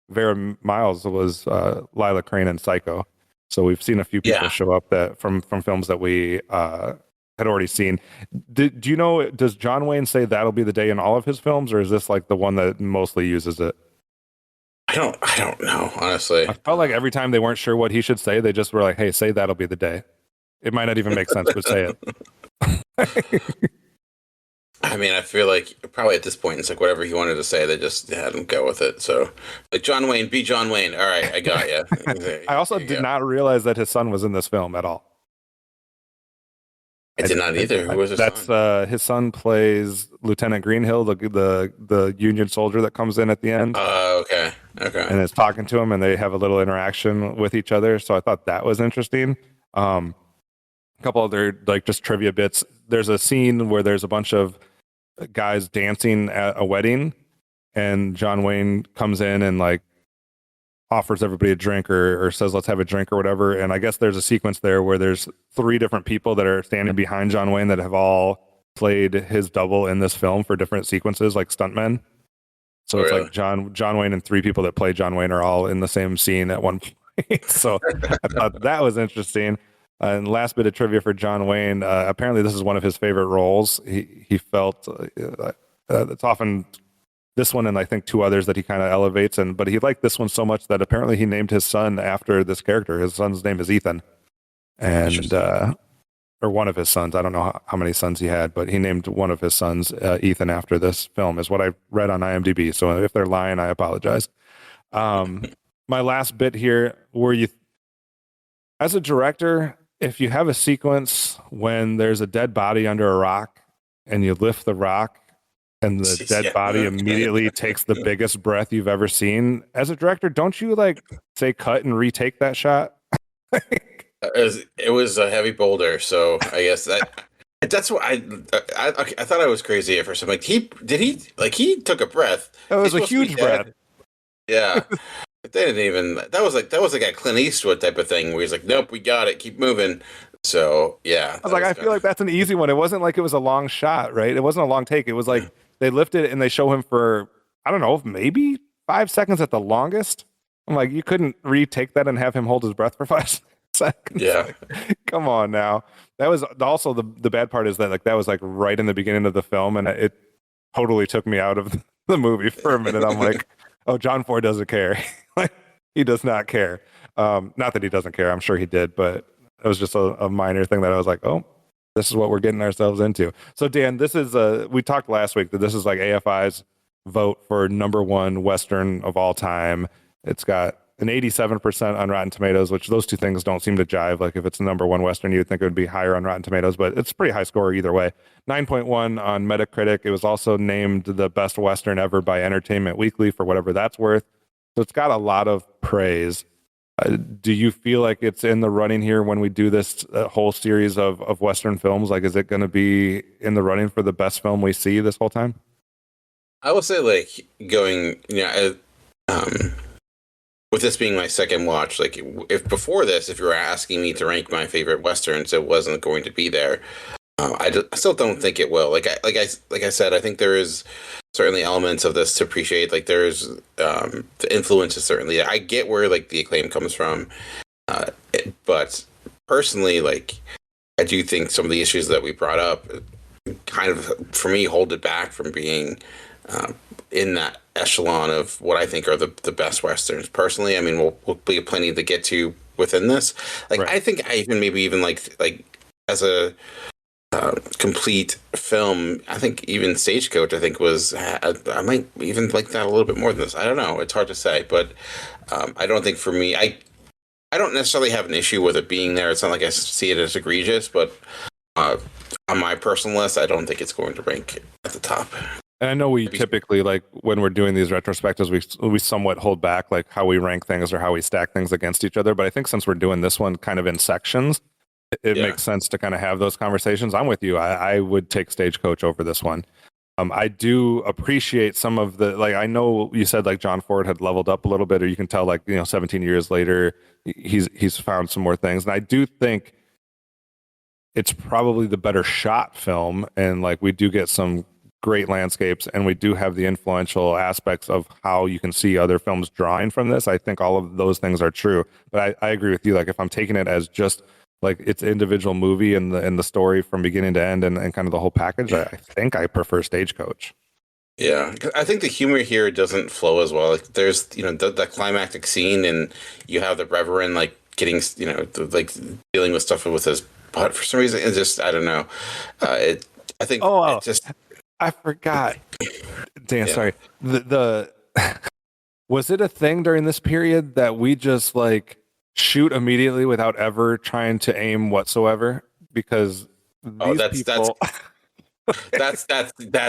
Vera Miles was Lila Crane in Psycho. So we've seen a few people Yeah. show up that from films that we had already seen. Do you know, does John Wayne say that'll be the day in all of his films, or is this like the one that mostly uses it? I don't know, honestly. I felt like every time they weren't sure what he should say, they just were like, hey, say that'll be the day. It might not even make sense, but say it. I mean, I feel like probably at this point, it's like whatever he wanted to say, they just had him go with it. So, like, John Wayne, be John Wayne. All right, I got you. I also did not realize that his son was in this film at all. I did not either. Who was his son? His son plays Lieutenant Greenhill, the Union soldier that comes in at the end. Okay. And is talking to him, and they have a little interaction with each other. So I thought that was interesting. A couple other like just trivia bits. There's a scene where there's a bunch of guys dancing at a wedding, and John Wayne comes in and like offers everybody a drink or says let's have a drink or whatever. And I guess there's a sequence there where there's 3 different people that are standing behind John Wayne that have all played his double in this film for different sequences, like stuntmen. So it's really? like John Wayne and 3 people that play John Wayne are all in the same scene at one point. So I thought that was interesting. And last bit of trivia for John Wayne, apparently this is one of his favorite roles. He felt it's often this one and I think 2 others that he kind of elevates, but he liked this one so much that apparently he named his son after this character. His son's name is Ethan, and or one of his sons. I don't know how many sons he had, but he named one of his sons Ethan after this film, is what I read on IMDb. So if they're lying, I apologize. My last bit here, as a director, if you have a sequence when there's a dead body under a rock and you lift the rock and the dead body immediately takes the biggest breath you've ever seen, as a director, don't you like say cut and retake that shot? It was a heavy boulder, so I guess that's what I thought I was crazy at first. I'm like, he took a breath. That was a huge breath. Yeah. They didn't even. That was like a Clint Eastwood type of thing where he's like, "Nope, we got it. Keep moving." So yeah, I was like, I feel like that's an easy one. It wasn't like it was a long shot, right? It wasn't a long take. It was like they lift it and they show him for, I don't know, maybe 5 seconds at the longest. I'm like, you couldn't retake that and have him hold his breath for 5 seconds. Yeah, come on now. That was also the bad part is that like that was like right in the beginning of the film, and it totally took me out of the movie for a minute. I'm like, oh, John Ford doesn't care. Like, he does not care. Not that he doesn't care. I'm sure he did, but it was just a minor thing that I was like, oh, this is what we're getting ourselves into. So Dan, this is we talked last week that this is like AFI's vote for #1 Western of all time. It's got an 87% on Rotten Tomatoes, which those 2 things don't seem to jive. Like if it's the #1 Western, you'd think it would be higher on Rotten Tomatoes, but it's a pretty high score either way. 9.1 on Metacritic. It was also named the best Western ever by Entertainment Weekly for whatever that's worth. So it's got a lot of praise. Do you feel like it's in the running here when we do this whole series of Western films? Like, is it going to be in the running for the best film we see this whole time? I will say, like, going, with this being my second watch, like, if before this, if you were asking me to rank my favorite Westerns, it wasn't going to be there. I still don't think it will. Like I said, I think there is certainly elements of this to appreciate. Like there's the influence is certainly. I get where like the acclaim comes from, but personally, like I do think some of the issues that we brought up kind of, for me, hold it back from being in that echelon of what I think are the best westerns. Personally, I mean, we'll be plenty to get to within this. Like, Right. I think I even maybe even like as a complete film, I think even Stagecoach, I think was, I might even like that a little bit more than this. I don't know. It's hard to say, but I don't think for me, I don't necessarily have an issue with it being there. It's not like I see it as egregious, but on my personal list, I don't think it's going to rank at the top. And I know we typically, like, when we're doing these retrospectives, we somewhat hold back like how we rank things or how we stack things against each other. But I think since we're doing this one kind of in sections, it makes sense to kind of have those conversations. I'm with you. I would take Stagecoach over this one. I do appreciate some of the, like, I know you said like John Ford had leveled up a little bit, or you can tell, like, 17 years later, he's found some more things. And I do think it's probably the better shot film. And like, we do get some great landscapes, and we do have the influential aspects of how you can see other films drawing from this. I think all of those things are true. But I agree with you. Like, if I'm taking it as just like its individual movie and the story from beginning to end and kind of the whole package, I think I prefer Stagecoach. Yeah, I think the humor here doesn't flow as well. Like, there's the climactic scene, and you have the Reverend like getting like dealing with stuff with his butt for some reason. It's just, I don't know. I think it just, I forgot. Dan, sorry. The was it a thing during this period that we just like shoot immediately without ever trying to aim whatsoever? Because people... that's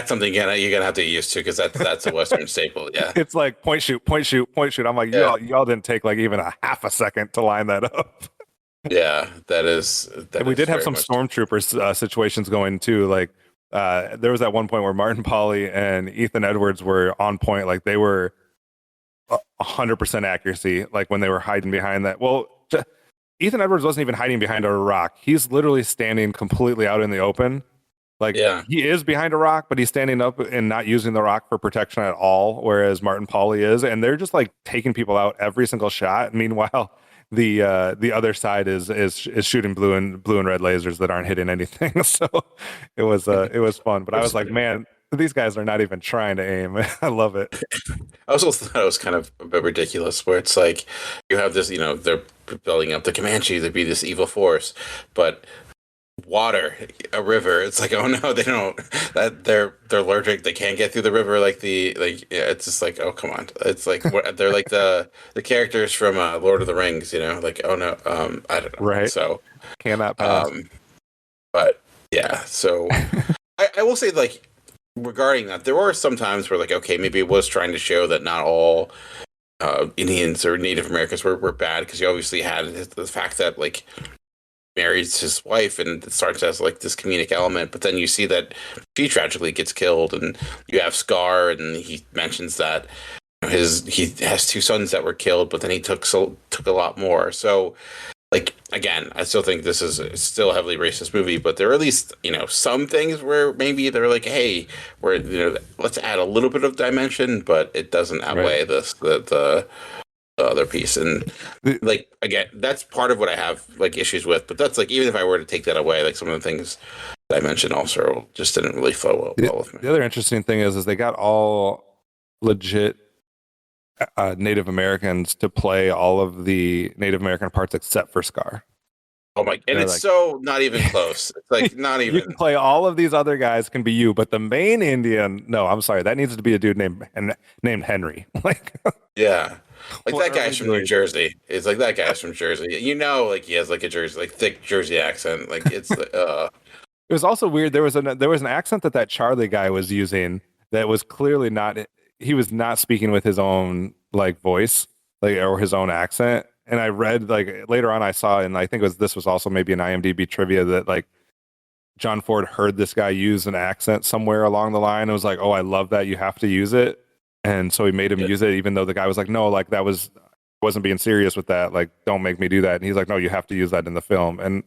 something you're gonna have to get used to, because that's a Western staple. Yeah, it's like point shoot, point shoot, point shoot. I'm like, y'all didn't take like even a half a second to line that up. Yeah, that is. And we did have some stormtrooper situations going too. Like, there was at one point where Martin Pauly and Ethan Edwards were on point. Like, they were 100% accuracy. Like, when they were hiding behind that. Well, Ethan Edwards wasn't even hiding behind a rock. He's literally standing completely out in the open. Like, he is behind a rock, but he's standing up and not using the rock for protection at all. Whereas Martin Pauly is, and they're just like taking people out every single shot. Meanwhile, the other side is shooting blue and red lasers that aren't hitting anything. So it was fun. But I was like, man, these guys are not even trying to aim. I love it. I also thought it was kind of a bit ridiculous, where it's like you have this, they're building up the Comanche to be this evil force, but water, a river, it's like, oh no, they don't, that they're allergic, they can't get through the river. It's just like, oh come on, it's like they're like the characters from Lord of the Rings, like, oh no, I don't know, right? So cannot pass. But yeah, so I will say, like, regarding that, there were some times where, like, okay, maybe it was trying to show that not all Indians or Native Americans were bad, because you obviously had the fact that, like, marries his wife, and it starts as like this comedic element, but then you see that she tragically gets killed, and you have Scar, and he mentions that he has two sons that were killed, but then he took a lot more. So, like, again, I still think this is still a heavily racist movie, but there are at least some things where maybe they're like, hey, let's add a little bit of dimension, but it doesn't outweigh the other piece. And, like, again, that's part of what I have like issues with, but that's like, even if I were to take that away, like, some of the things that I mentioned also just didn't really flow well with me. The other interesting thing is they got all legit Native Americans to play all of the Native American parts except for Scar. Oh my! And it's like, so not even close. It's like not even. You can play all of these other guys, can be you, but the main Indian, no, I'm sorry, that needs to be a dude named Henry. Like, yeah. Like, that guy's from New Jersey. It's like, that guy's from Jersey. Like, he has like a Jersey, like, thick Jersey accent. Like, it's It was also weird. There was an accent that Charlie guy was using that was clearly not. He was not speaking with his own like voice, like, or his own accent. And I read, like, later on I saw, and I think this was also maybe an IMDb trivia, that like John Ford heard this guy use an accent somewhere along the line and was like, oh, I love that, you have to use it. And so he made him use it, even though the guy was like, no, like, wasn't being serious with that. Like, don't make me do that. And he's like, no, you have to use that in the film. And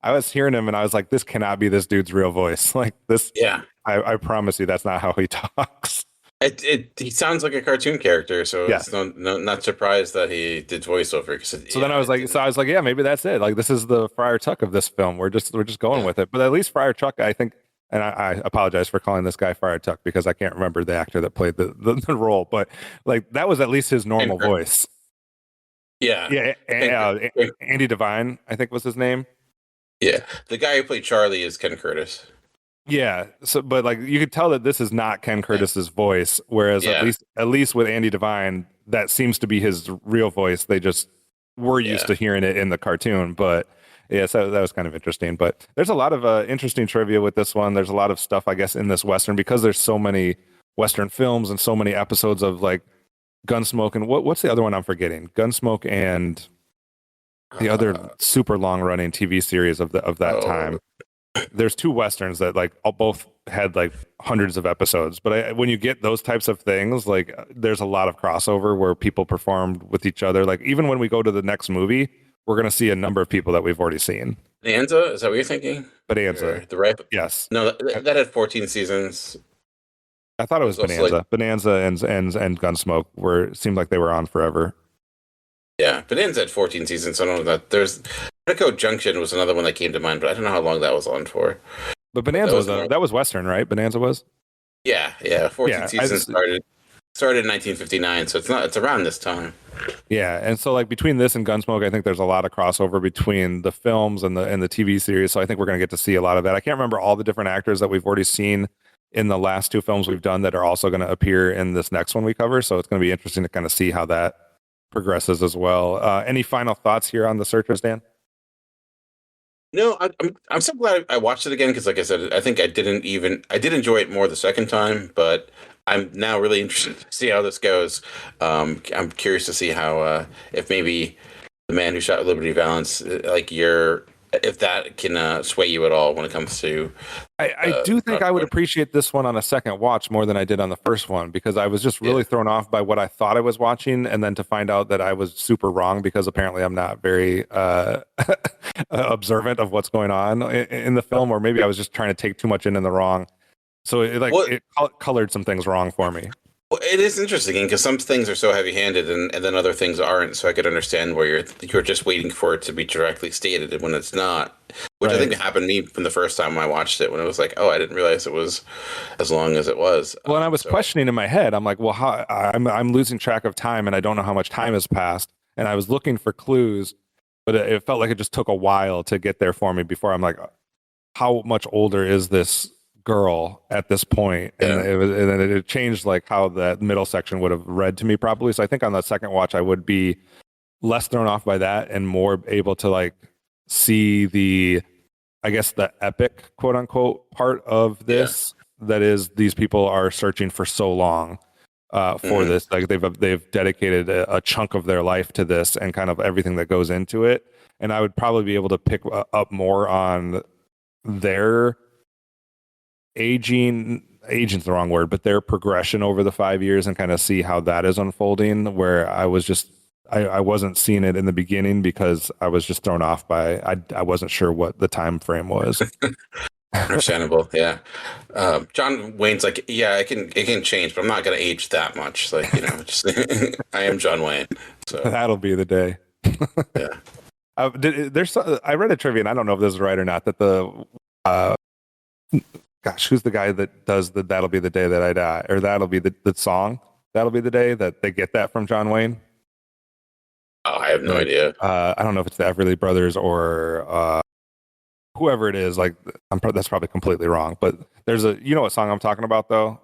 I was hearing him and I was like, this cannot be this dude's real voice. Like, this, I promise you, that's not how he talks. He sounds like a cartoon character, so Yeah. it's not surprised that he did voiceover. So then I was like, yeah, maybe that's it. Like this is the Friar Tuck of this film. We're just going with it. But at least Friar Tuck, I think, and I apologize for calling this guy Friar Tuck because I can't remember the actor that played the role, but like that was at least his normal voice. Yeah, Andy Devine, I think was his name. Yeah, the guy who played Charlie is Ken Curtis. Yeah. So, but like you could tell that this is not Ken Curtis's voice, whereas at least with Andy Devine, that seems to be his real voice. They just were used to hearing it in the cartoon, but yeah, so that was kind of interesting. But there's a lot of interesting trivia with this one. There's a lot of stuff, I guess, in this Western because there's so many Western films and so many episodes of like Gunsmoke and what's the other one I'm forgetting? Gunsmoke and the other super long running TV series of that time. There's two Westerns that like both had like hundreds of episodes, but when you get those types of things, like there's a lot of crossover where people performed with each other. Like even when we go to the next movie, we're going to see a number of people that we've already seen. Bonanza, is that what you're thinking? Bonanza, the right? Yes. No, that had 14 seasons. I thought it was Bonanza. Like, Bonanza and Gunsmoke seemed like they were on forever. Yeah, Bonanza had 14 seasons. So I don't know that there's Vertigo Junction was another one that came to mind, but I don't know how long that was on for. But Bonanza that was Western, right? Bonanza was. Yeah. 14 seasons started in 1959, so it's around this time. Yeah, and so like between this and Gunsmoke, I think there's a lot of crossover between the films and the TV series. So I think we're going to get to see a lot of that. I can't remember all the different actors that we've already seen in the last two films we've done that are also going to appear in this next one we cover. So it's going to be interesting to kind of see how that progresses as well. Any final thoughts here on The Searchers, Dan? No, I'm so glad I watched it again because, like I said, I think I did enjoy it more the second time, but I'm now really interested to see how this goes. I'm curious to see how if maybe The Man Who Shot Liberty Valance, if that can sway you at all when it comes to. I do think I would appreciate this one on a second watch more than I did on the first one because I was just really thrown off by what I thought I was watching, and then to find out that I was super wrong because apparently I'm not very observant of what's going on in the film, or maybe I was just trying to take too much in the wrong. So it colored some things wrong for me. Well, it is interesting because some things are so heavy-handed, and then other things aren't. So I could understand where you're just waiting for it to be directly stated when it's not, which I think happened to me from the first time I watched it when it was like, oh, I didn't realize it was as long as it was. Well, and I was questioning in my head. I'm like, well, how, I'm losing track of time, and I don't know how much time has passed. And I was looking for clues, but it felt like it just took a while to get there for me before I'm like, how much older is this girl at this point? And then it changed like how that middle section would have read to me probably. So I think on the second watch I would be less thrown off by that and more able to like see the epic quote unquote part of this, that is these people are searching for so long for this, like they've dedicated a chunk of their life to this and kind of everything that goes into it. And I would probably be able to pick up more on their aging's the wrong word, but their progression over the 5 years and kind of see how that is unfolding, where I was just I wasn't seeing it in the beginning because I was just thrown off by I wasn't sure what the time frame was. Understandable. Yeah. John Wayne's like, yeah, it can change, but I'm not going to age that much. Like, just I am John Wayne. So that'll be the day. Yeah. I read a trivia, and I don't know if this is right or not, that the gosh, who's the guy that does the "That'll Be the Day That I Die" or "That'll Be the song"? "That'll Be the Day" that they get that from John Wayne. Oh, I have no idea. I don't know if it's the Everly Brothers or whoever it is. Like, that's probably completely wrong. But there's what song I'm talking about though?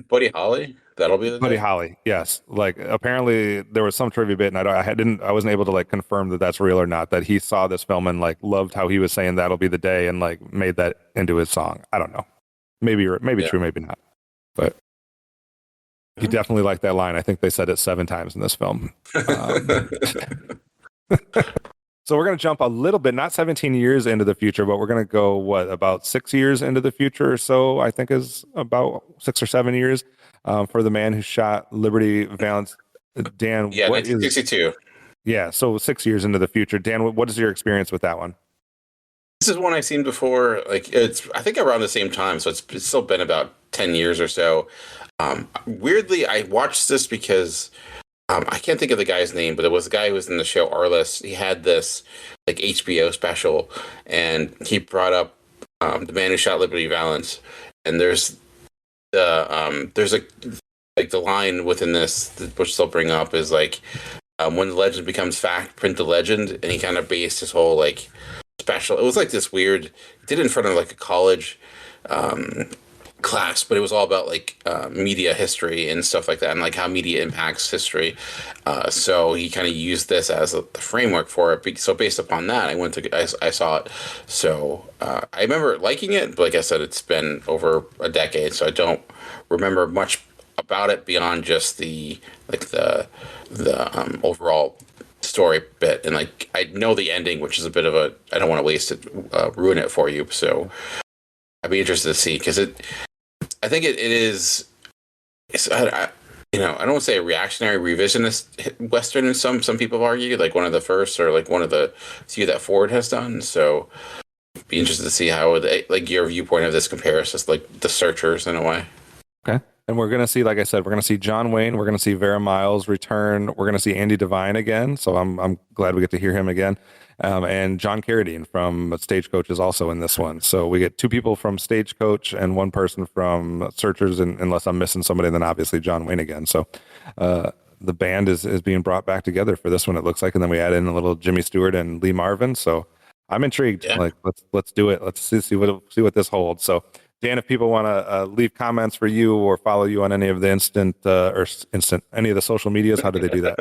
Buddy Holly. "That'll Be the Buddy Day." Holly. Yes. Like apparently there was some trivia bit, and I wasn't able to like confirm that that's real or not. That he saw this film and like loved how he was saying "That'll Be the Day" and like made that into his song. I don't know. Maybe true, maybe not. But he definitely liked that line. I think they said it 7 times in this film. So we're going to jump a little bit, not 17 years into the future, but we're going to go, about 6 years into the future or so, I think is about 6 or 7 years for The Man Who Shot Liberty Valance. Dan, yeah, 1962. Yeah, so 6 years into the future. Dan, what is your experience with that one? This is one I've seen before. Like it's, I think around the same time, so it's still been about 10 years or so. Weirdly, I watched this because I can't think of the guy's name, but it was the guy who was in the show Arliss. He had this like HBO special, and he brought up the man who shot Liberty Valance. And there's a like the line within this, which they'll bring up, is like when the legend becomes fact, print the legend. And he kind of based his whole like special. It was like this weird. He did it in front of like a college class, but it was all about like media history and stuff like that, and like how media impacts history. So he kind of used this as the framework for it. So based upon that, I saw it. So I remember liking it, but like I said, it's been over a decade, so I don't remember much about it beyond just the overall story bit. And like I know the ending, which is a bit of a, I don't want to waste it, ruin it for you. So I'd be interested to see, because I think it is. I don't want to say a reactionary revisionist Western, as some people have argued, like one of the first, or like one of the few that Ford has done. So, be interested to see how like your viewpoint of this compares to like The Searchers in a way. Okay. And we're going to see, like I said, we're going to see John Wayne. We're going to see Vera Miles return. We're going to see Andy Devine again. So I'm glad we get to hear him again. And John Carradine from Stagecoach is also in this one. So we get two people from Stagecoach and one person from Searchers. And unless I'm missing somebody, then obviously John Wayne again. So the band is being brought back together for this one, it looks like. And then we add in a little Jimmy Stewart and Lee Marvin. So I'm intrigued. Yeah. Like let's do it. Let's see what this holds. So Dan, if people want to leave comments for you or follow you on any of the instant any of the social medias, how do they do that?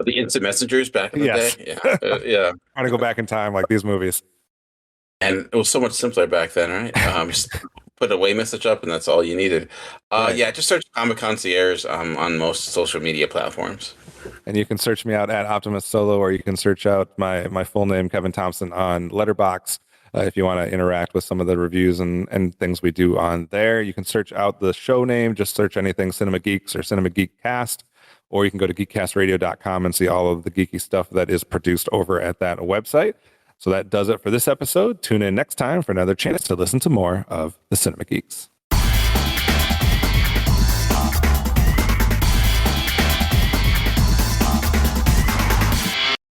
The instant messengers back in the day. Yeah. Trying to go back in time like these movies. And it was so much simpler back then, right? Just put a away message up and that's all you needed. Right. Yeah, just search Comic Concierge on most social media platforms. And you can search me out at Optimus Solo, or you can search out my full name, Kevin Thompson, on Letterboxd. If you want to interact with some of the reviews and things we do on there. You can search out the show name, just search anything Cinema Geeks or Cinema Geek Cast, or you can go to geekcastradio.com and see all of the geeky stuff that is produced over at that website. So that does it for this episode. Tune in next time for another chance to listen to more of the Cinema Geeks.